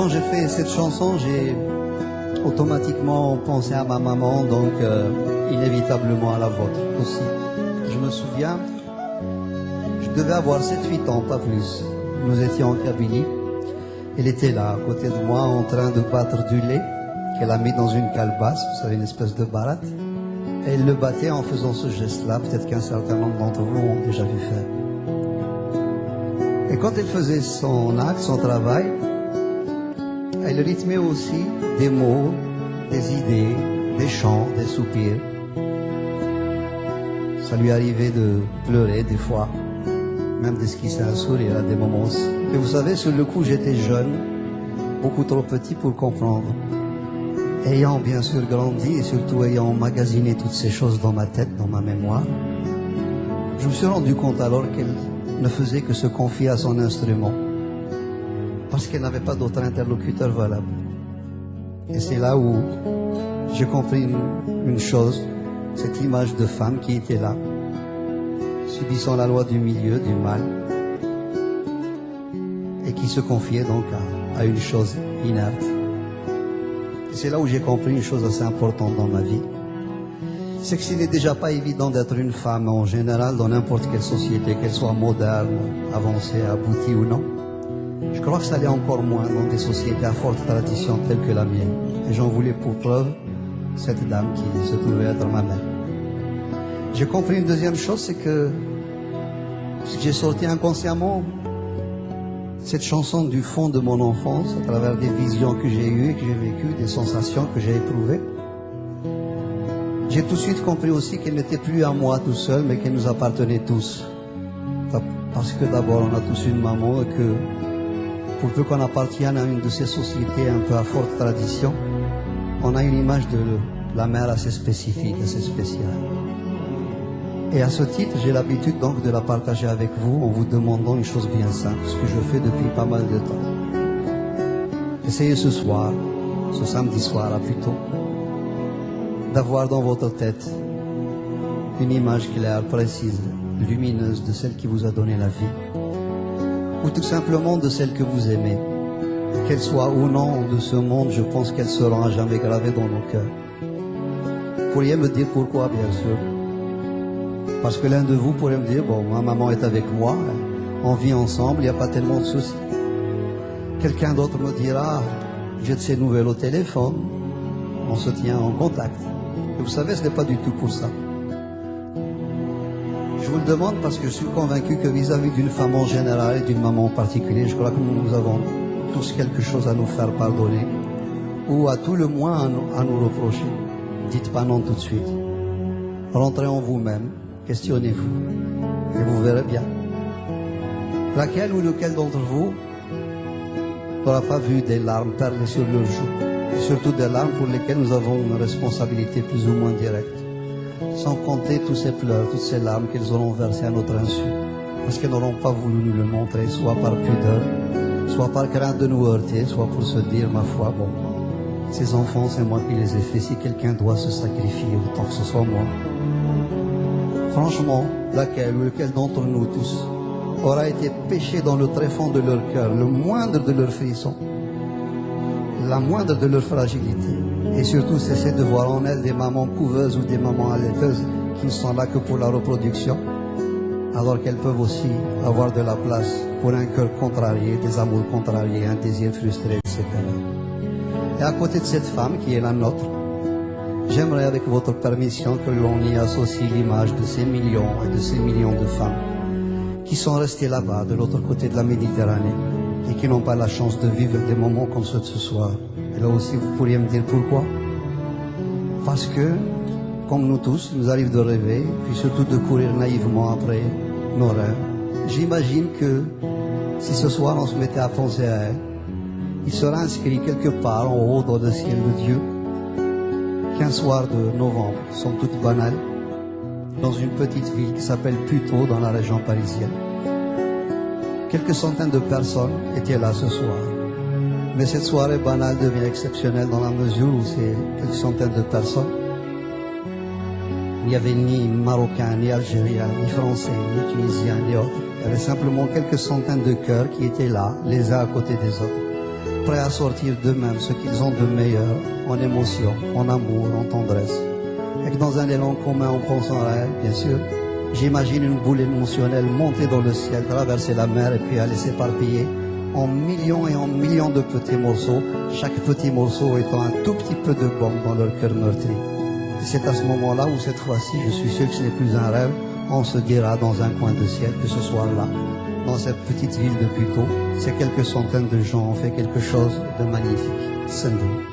Quand j'ai fait cette chanson, j'ai automatiquement pensé à ma maman, donc inévitablement à la vôtre aussi. Je me souviens, je devais avoir 7-8 ans, pas plus. Nous étions en Kabylie. Elle était là, à côté de moi, en train de battre du lait qu'elle a mis dans une calebasse, vous savez, une espèce de baratte. Et elle le battait en faisant ce geste-là, peut-être qu'un certain nombre d'entre vous ont déjà vu faire. Et quand elle faisait son acte, son travail, elle rythmait aussi des mots, des idées, des chants, des soupirs. Ça lui arrivait de pleurer des fois, même d'esquisser un sourire à des moments aussi. Et vous savez, sur le coup, j'étais jeune, beaucoup trop petit pour comprendre. Ayant bien sûr grandi et surtout ayant emmagasiné toutes ces choses dans ma tête, dans ma mémoire, je me suis rendu compte alors qu'elle ne faisait que se confier à son instrument, parce qu'elle n'avait pas d'autre interlocuteur valable. Et c'est là où j'ai compris une chose, cette image de femme qui était là, subissant la loi du milieu, du mal, et qui se confiait donc à une chose inerte. Et c'est là où j'ai compris une chose assez importante dans ma vie. C'est que ce n'est déjà pas évident d'être une femme en général dans n'importe quelle société, qu'elle soit moderne, avancée, aboutie ou non. Je crois que ça l'est encore moins dans des sociétés à forte tradition telles que la mienne. Et j'en voulais pour preuve cette dame qui se trouvait être ma mère. J'ai compris une deuxième chose, c'est que j'ai sorti inconsciemment cette chanson du fond de mon enfance, à travers des visions que j'ai eues, que j'ai vécues, des sensations que j'ai éprouvées. J'ai tout de suite compris aussi qu'elle n'était plus à moi tout seul, mais qu'elle nous appartenait tous. Parce que d'abord, on a tous une maman et que, pour peu qu'on appartienne à une de ces sociétés un peu à forte tradition, on a une image de la mère assez spécifique, assez spéciale. Et à ce titre, j'ai l'habitude donc de la partager avec vous en vous demandant une chose bien simple, ce que je fais depuis pas mal de temps. Essayez ce soir, ce samedi soir plutôt, d'avoir dans votre tête une image claire, précise, lumineuse de celle qui vous a donné la vie, ou tout simplement de celle que vous aimez. Qu'elle soit ou non de ce monde, je pense qu'elle sera à jamais gravée dans nos cœurs. Vous pourriez me dire pourquoi, bien sûr. Parce que l'un de vous pourrait me dire, bon, ma maman est avec moi, on vit ensemble, il n'y a pas tellement de soucis. Quelqu'un d'autre me dira, j'ai de ses nouvelles au téléphone, on se tient en contact. Et vous savez, ce n'est pas du tout pour ça. Je vous le demande parce que je suis convaincu que vis-à-vis d'une femme en général et d'une maman en particulier, je crois que nous avons tous quelque chose à nous faire pardonner, ou à tout le moins à nous reprocher. Dites pas non tout de suite. Rentrez en vous-même. Questionnez-vous et vous verrez bien. Laquelle ou lequel d'entre vous n'aura pas vu des larmes perler sur leurs joues, et surtout des larmes pour lesquelles nous avons une responsabilité plus ou moins directe, sans compter tous ces pleurs, toutes ces larmes qu'elles auront versées à notre insu, parce qu'elles n'auront pas voulu nous le montrer, soit par pudeur, soit par crainte de nous heurter, soit pour se dire, ma foi, bon, ces enfants, c'est moi qui les ai faits, si quelqu'un doit se sacrifier, autant que ce soit moi. Franchement, laquelle ou lequel d'entre nous tous aura été péché dans le tréfonds de leur cœur, le moindre de leurs frissons, la moindre de leur fragilité, et surtout cesser de voir en elles des mamans couveuses ou des mamans allaiteuses qui ne sont là que pour la reproduction, alors qu'elles peuvent aussi avoir de la place pour un cœur contrarié, des amours contrariés, un désir frustré, etc. Et à côté de cette femme qui est la nôtre, j'aimerais avec votre permission que l'on y associe l'image de ces millions et de ces millions de femmes qui sont restées là-bas, de l'autre côté de la Méditerranée, et qui n'ont pas la chance de vivre des moments comme ceux de ce soir. Et là aussi, vous pourriez me dire pourquoi? Parce que, comme nous tous, il nous arrive de rêver, puis surtout de courir naïvement après nos rêves. J'imagine que si ce soir on se mettait à penser à elle, il sera inscrit quelque part en haut dans le ciel de Dieu qu'un soir de novembre, somme toute banale, dans une petite ville qui s'appelle Puteaux, dans la région parisienne. Quelques centaines de personnes étaient là ce soir. Mais cette soirée banale devient exceptionnelle dans la mesure où c'est quelques centaines de personnes. Il n'y avait ni Marocains, ni Algériens, ni Français, ni Tunisiens, ni autres. Il y avait simplement quelques centaines de cœurs qui étaient là, les uns à côté des autres. prêts à sortir d'eux-mêmes ce qu'ils ont de meilleur en émotion, en amour, en tendresse. Et que dans un élan commun, en pensant à elle, bien sûr, j'imagine une boule émotionnelle monter dans le ciel, traverser la mer et puis aller s'éparpiller en millions et en millions de petits morceaux, chaque petit morceau étant un tout petit peu de bombe dans leur cœur meurtri. Et c'est à ce moment-là où cette fois-ci, je suis sûr que ce n'est plus un rêve, on se dira dans un coin de ciel que ce soir-là, dans cette petite ville de Puteaux, ces quelques centaines de gens ont fait quelque chose de magnifique. Sunday.